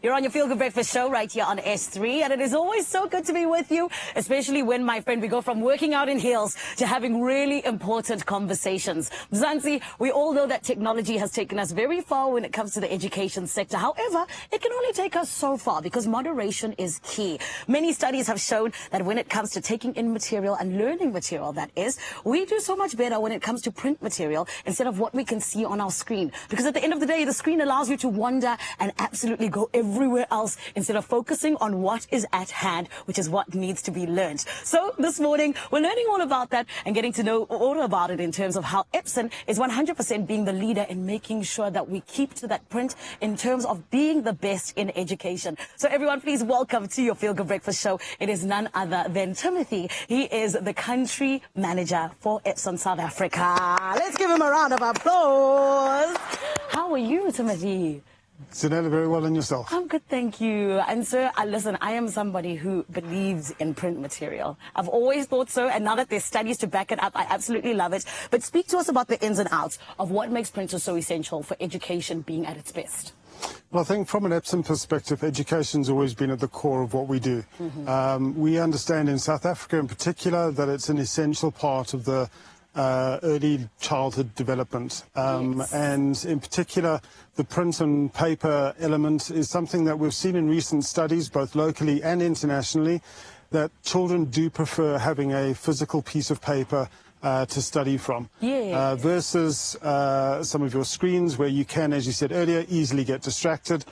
You're on your Feel Good Breakfast show right here on S3, and it is always so good to be with you, especially when, my friend, we go from working out in heels to having really important conversations. Mzansi, we all know that technology has taken us very far when it comes to the education sector. However, it can only take us so far because moderation is key. Many studies have shown that when it comes to taking in material and learning material, that is, we do so much better when it comes to print material instead of what we can see on our screen. Because at the end of the day, the screen allows you to wander and absolutely go everywhere else instead of focusing on what is at hand, which is what needs to be learned. So this morning, we're learning all about that and getting to know all about it in terms of how EPSON is 100% being the leader in making sure that we keep to that print in terms of being the best in education. So everyone, please welcome to your Feel Good Breakfast show. It is none other than Timothy. He is the country manager for EPSON South Africa. Let's give him a round of applause. How are you, Timothy? Zanella, very well, and yourself? I'm good, thank you. And sir, listen, I am somebody who believes in print material. I've always thought so, and now that there's studies to back it up, I absolutely love it. But speak to us about the ins and outs of what makes printers so essential for education being at its best. Well, I think from an EPSON perspective, education's always been at the core of what we do. We understand in South Africa in particular that it's an essential part of the early childhood development. Yes. And in particular, the print and paper element is something that we've seen in recent studies, both locally and internationally, that children do prefer having a physical piece of paper to study from, versus some of your screens where you can, as you said earlier, easily get distracted.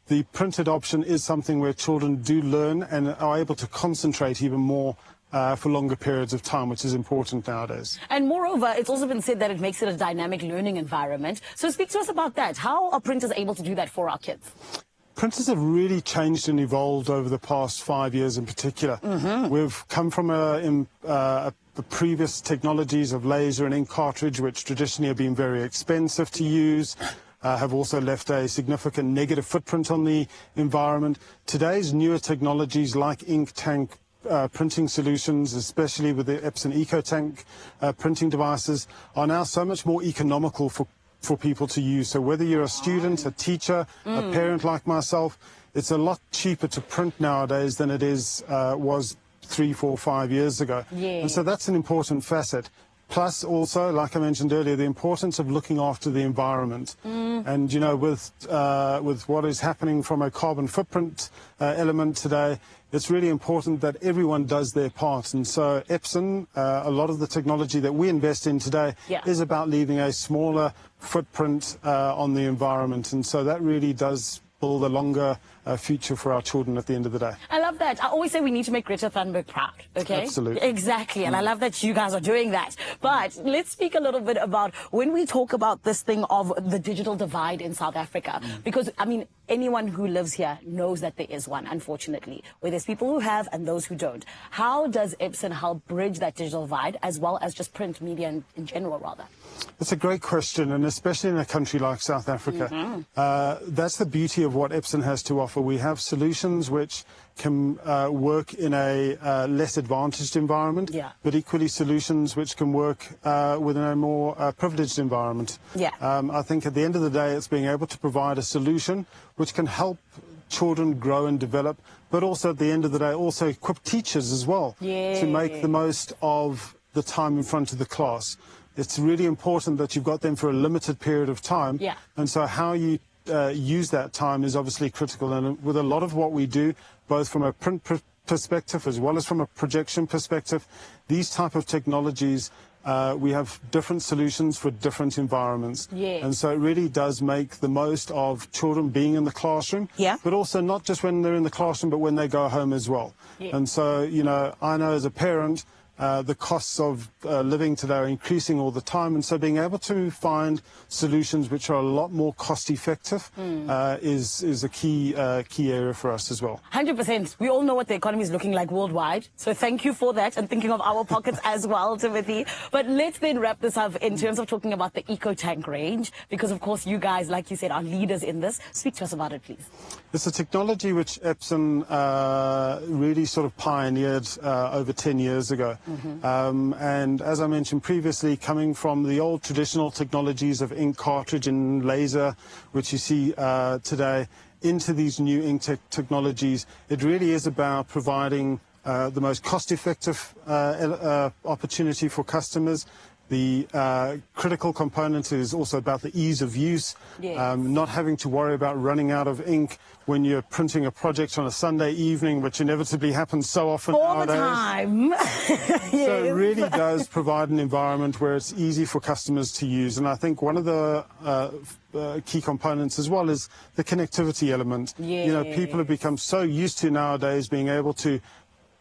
The printed option is something where children do learn and are able to concentrate even more for longer periods of time, which is important nowadays. And moreover, it's also been said that it makes it a dynamic learning environment. So speak to us about that. How are printers able to do that for our kids? Printers have really changed and evolved over the past 5 years in particular. We've come from the previous technologies of laser and ink cartridge, which traditionally have been very expensive to use, have also left a significant negative footprint on the environment. Today's newer technologies like ink tank printing solutions, especially with the EPSON EcoTank printing devices, are now so much more economical for people to use. So whether you're a student, a teacher, a parent like myself, it's a lot cheaper to print nowadays than it was 3, 4, 5 years ago. And so that's an important facet. Plus also, like I mentioned earlier, the importance of looking after the environment. And, you know, with what is happening from a carbon footprint element today, it's really important that everyone does their part. And so EPSON, a lot of the technology that we invest in today is about leaving a smaller footprint on the environment. And so that really does build a longer future for our children at the end of the day. I love that. I always say we need to make Greta Thunberg proud, okay? Absolutely. Exactly, and I love that you guys are doing that. But let's speak a little bit about when we talk about this thing of the digital divide in South Africa. Because, I mean, anyone who lives here knows that there is one, unfortunately, where there's people who have and those who don't. How does EPSON help bridge that digital divide, as well as just print media in general, rather? That's a great question, and especially in a country like South Africa. That's the beauty of what EPSON has to offer. We have solutions which can work in a less advantaged environment, but equally solutions which can work within a more privileged environment. I think at the end of the day, it's being able to provide a solution which can help children grow and develop, but also at the end of the day, also equip teachers as well to make the most of the time in front of the class. It's really important that you've got them for a limited period of time, and so how you use that time is obviously critical. And with a lot of what we do, both from a print perspective as well as from a projection perspective, these type of technologies, we have different solutions for different environments. And so it really does make the most of children being in the classroom, but also not just when they're in the classroom, but when they go home as well. And so, you know, I know as a parent, the costs of living today are increasing all the time, and so being able to find solutions which are a lot more cost effective is a key area for us as well. 100%. We all know what the economy is looking like worldwide, so thank you for that and thinking of our pockets as well, Timothy. But let's then wrap this up in terms of talking about the EcoTank range, because of course you guys, like you said, are leaders in this. Speak to us about it, please. It's a technology which EPSON really sort of pioneered over 10 years ago. And as I mentioned previously, coming from the old traditional technologies of ink cartridge and laser, which you see today, into these new ink technologies. It really is about providing the most cost-effective opportunity for customers. The critical component is also about the ease of use, Yes. not having to worry about running out of ink when you're printing a project on a Sunday evening, which inevitably happens so often All nowadays. the time. So it Yes. really does provide an environment where it's easy for customers to use. And I think one of the key components as well is the connectivity element. You know, people have become so used to nowadays being able to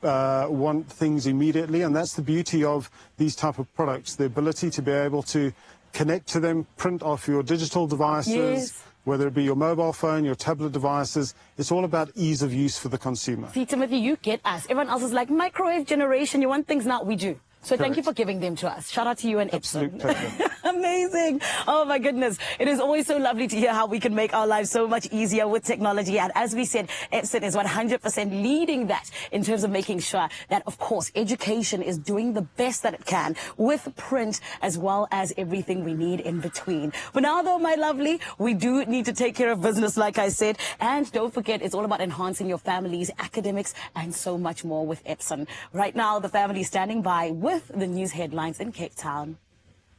want things immediately, and that's the beauty of these type of products, the ability to be able to connect to them, print off your digital devices, Yes. whether it be your mobile phone, your tablet devices. It's all about ease of use for the consumer. See, Timothy, you get us. Everyone else is like, microwave generation, you want things now, we do. So thank you for giving them to us. Shout out to you and Absolute EPSON. pleasure. Amazing. Oh, my goodness. It is always so lovely to hear how we can make our lives so much easier with technology. And as we said, EPSON is 100% leading that in terms of making sure that, of course, education is doing the best that it can with print as well as everything we need in between. For now, though, my lovely, we do need to take care of business, like I said. And don't forget, it's all about enhancing your family's academics and so much more with EPSON. Right now, the family is standing by with the news headlines in Cape Town.